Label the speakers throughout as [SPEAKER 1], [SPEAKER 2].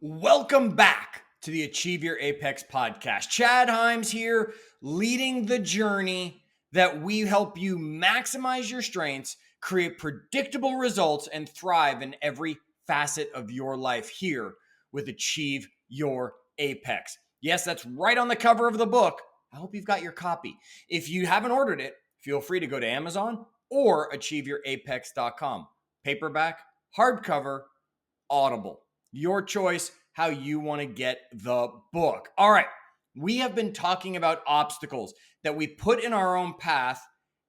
[SPEAKER 1] Welcome back to the Achieve Your Apex podcast. Chad Himes here, leading the journey that we help you maximize your strengths, create predictable results, and thrive in every facet of your life here with Achieve Your Apex. Yes, that's right on the cover of the book. I hope you've got your copy. If you haven't ordered it, feel free to go to Amazon or achieveyourapex.com. Paperback, hardcover, Audible. Your choice, how you want to get the book. All right. We have been talking about obstacles that we put in our own path,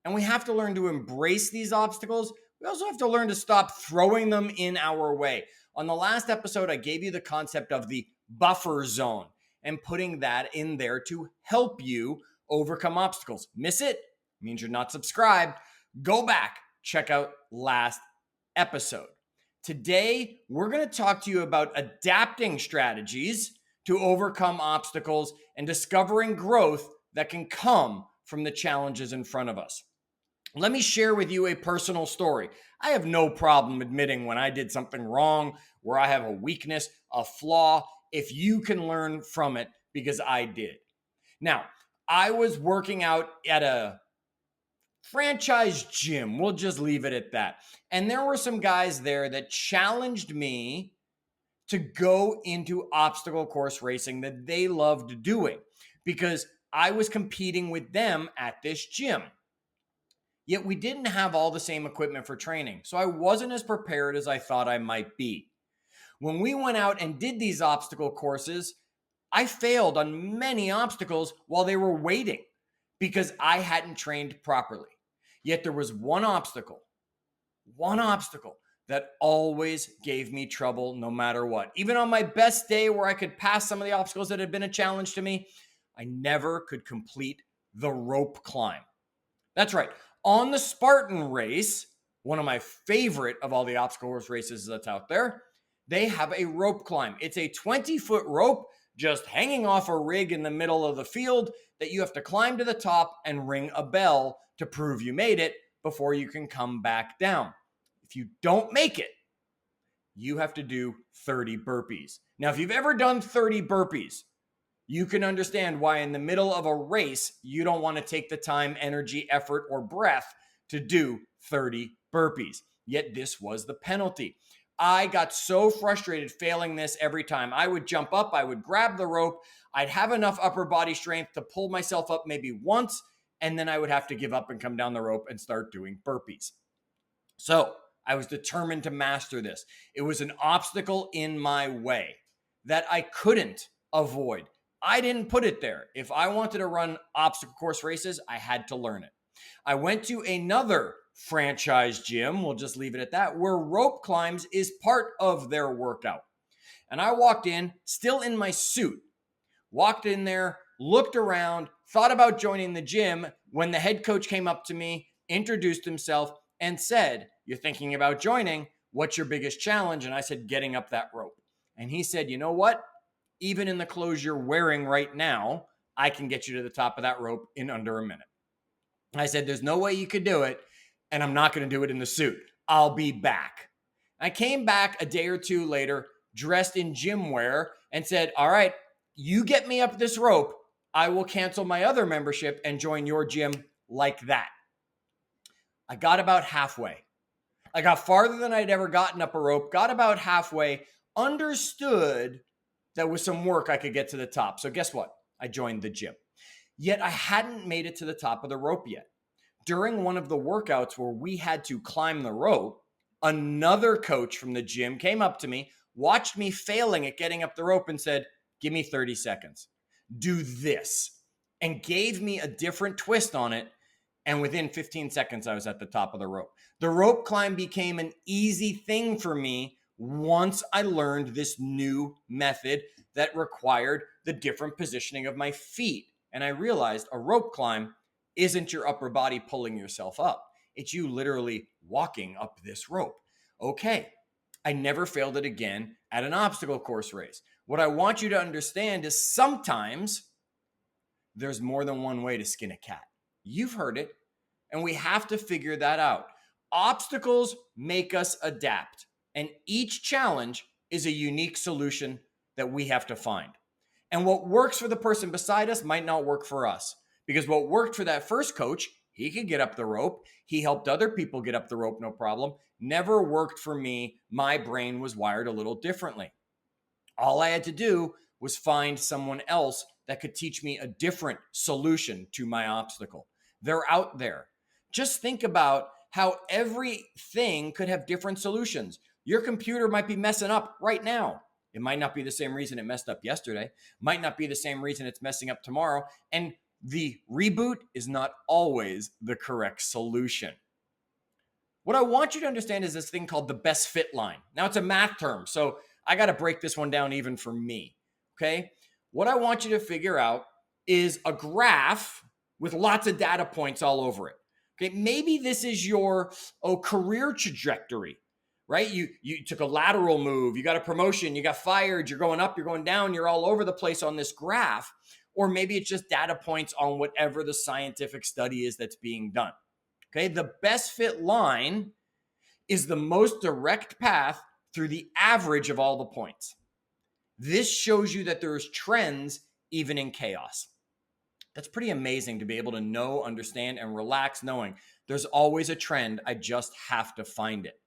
[SPEAKER 1] and we have to learn to embrace these obstacles. We also have to learn to stop throwing them in our way. On the last episode, I gave you the concept of the buffer zone and putting that in there to help you overcome obstacles. Miss it? Means you're not subscribed. Go back, check out last episode. Today, we're going to talk to you about adapting strategies to overcome obstacles and discovering growth that can come from the challenges in front of us. Let me share with you a personal story. I have no problem admitting when I did something wrong, where I have a weakness, a flaw, if you can learn from it, because I did. Now, I was working out at a franchise gym. We'll just leave it at that. And there were some guys there that challenged me to go into obstacle course racing that they loved doing because I was competing with them at this gym. Yet we didn't have all the same equipment for training, so I wasn't as prepared as I thought I might be. When we went out and did these obstacle courses, I failed on many obstacles while they were waiting because I hadn't trained properly. Yet there was one obstacle that always gave me trouble no matter what. Even on my best day where I could pass some of the obstacles that had been a challenge to me, I never could complete the rope climb. That's right. On the Spartan race, one of my favorite of all the obstacle course races that's out there, they have a rope climb. It's a 20-foot rope just hanging off a rig in the middle of the field that you have to climb to the top and ring a bell to prove you made it before you can come back down. If you don't make it, you have to do 30 burpees. Now, if you've ever done 30 burpees, you can understand why in the middle of a race, you don't want to take the time, energy, effort, or breath to do 30 burpees. Yet this was the penalty. I got so frustrated failing this every time. I would jump up, I would grab the rope, I'd have enough upper body strength to pull myself up maybe once, and then I would have to give up and come down the rope and start doing burpees. So I was determined to master this. It was an obstacle in my way that I couldn't avoid. I didn't put it there. If I wanted to run obstacle course races, I had to learn it. I went to another franchise gym, we'll just leave it at that, where rope climbs is part of their workout. And I walked in, still in my suit, walked in there, looked around, thought about joining the gym when the head coach came up to me, introduced himself, and said, "You're thinking about joining. What's your biggest challenge?" And I said, "Getting up that rope." And he said, "You know what? Even in the clothes you're wearing right now, I can get you to the top of that rope in under a minute." I said, "There's no way you could do it, and I'm not going to do it in the suit. I'll be back." I came back a day or two later, dressed in gym wear, and said, "All right, you get me up this rope, I will cancel my other membership and join your gym like that." I got about halfway. I got farther than I'd ever gotten up a rope, got about halfway, understood that with some work I could get to the top. So guess what? I joined the gym. Yet I hadn't made it to the top of the rope yet. During one of the workouts where we had to climb the rope, another coach from the gym came up to me, watched me failing at getting up the rope, and said, "Give me 30 seconds. Do this," and gave me a different twist on it. And within 15 seconds, I was at the top of the rope. The rope climb became an easy thing for me once I learned this new method that required the different positioning of my feet. And I realized a rope climb isn't your upper body pulling yourself up. It's you literally walking up this rope. Okay, I never failed it again at an obstacle course race. What I want you to understand is sometimes there's more than one way to skin a cat. You've heard it, and we have to figure that out. Obstacles make us adapt, and each challenge is a unique solution that we have to find. And what works for the person beside us might not work for us, because what worked for that first coach, he could get up the rope. He helped other people get up the rope, no problem. Never worked for me. My brain was wired a little differently. All I had to do was find someone else that could teach me a different solution to my obstacle. They're out there. Just think about how everything could have different solutions. Your computer might be messing up right now. It might not be the same reason it messed up yesterday, might not be the same reason it's messing up tomorrow. And the reboot is not always the correct solution. What I want you to understand is this thing called the best fit line. Now, it's a math term, so I got to break this one down even for me. Okay. What I want you to figure out is a graph with lots of data points all over it. Okay. Maybe this is your career trajectory, right? You took a lateral move, you got a promotion, you got fired, you're going up, you're going down, you're all over the place on this graph. Or maybe it's just data points on whatever the scientific study is that's being done. Okay. The best fit line is the most direct path through the average of all the points. This shows you that there's trends even in chaos. That's pretty amazing to be able to know, understand, and relax knowing there's always a trend. I just have to find it,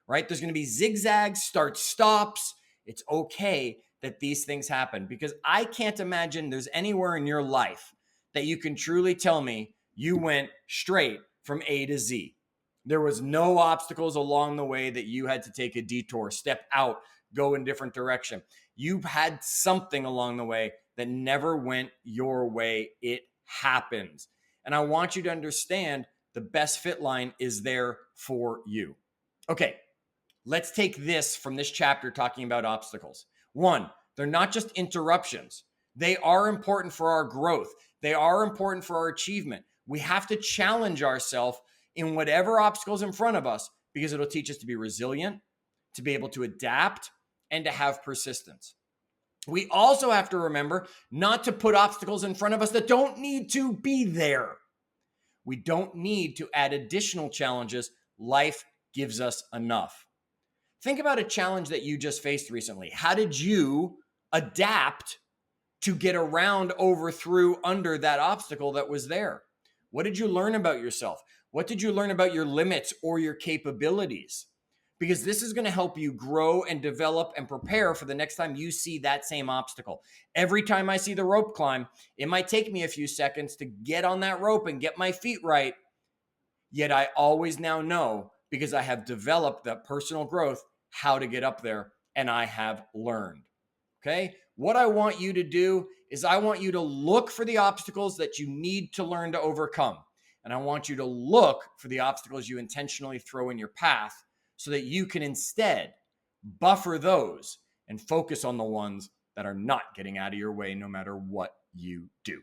[SPEAKER 1] right? There's going to be zigzags, starts, stops. It's okay that these things happen, because I can't imagine there's anywhere in your life that you can truly tell me you went straight from A to Z. There was no obstacles along the way that you had to take a detour, step out, go in a different direction. You've had something along the way that never went your way. It happens. And I want you to understand the best fit line is there for you. Okay, let's take this from this chapter talking about obstacles. One, they're not just interruptions. They are important for our growth. They are important for our achievement. We have to challenge ourselves in whatever obstacles in front of us, because it'll teach us to be resilient, to be able to adapt, and to have persistence. We also have to remember not to put obstacles in front of us that don't need to be there. We don't need to add additional challenges. Life gives us enough. Think about a challenge that you just faced recently. How did you adapt to get around, over, through, under that obstacle that was there? What did you learn about yourself? What did you learn about your limits or your capabilities? Because this is going to help you grow and develop and prepare for the next time you see that same obstacle. Every time I see the rope climb, it might take me a few seconds to get on that rope and get my feet right. Yet I always now know, because I have developed that personal growth, how to get up there, and I have learned. Okay? What I want you to do is I want you to look for the obstacles that you need to learn to overcome. And I want you to look for the obstacles you intentionally throw in your path, so that you can instead buffer those and focus on the ones that are not getting out of your way, no matter what you do.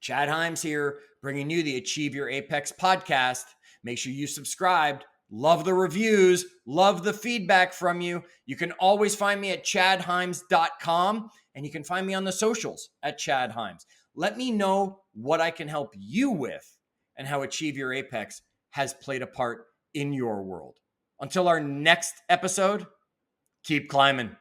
[SPEAKER 1] Chad Himes here, bringing you the Achieve Your Apex podcast. Make sure you subscribed. Love the reviews. Love the feedback from you. You can always find me at chadhimes.com, and you can find me on the socials at Chad Himes. Let me know what I can help you with and how Achieve Your Apex has played a part in your world. Until our next episode, keep climbing.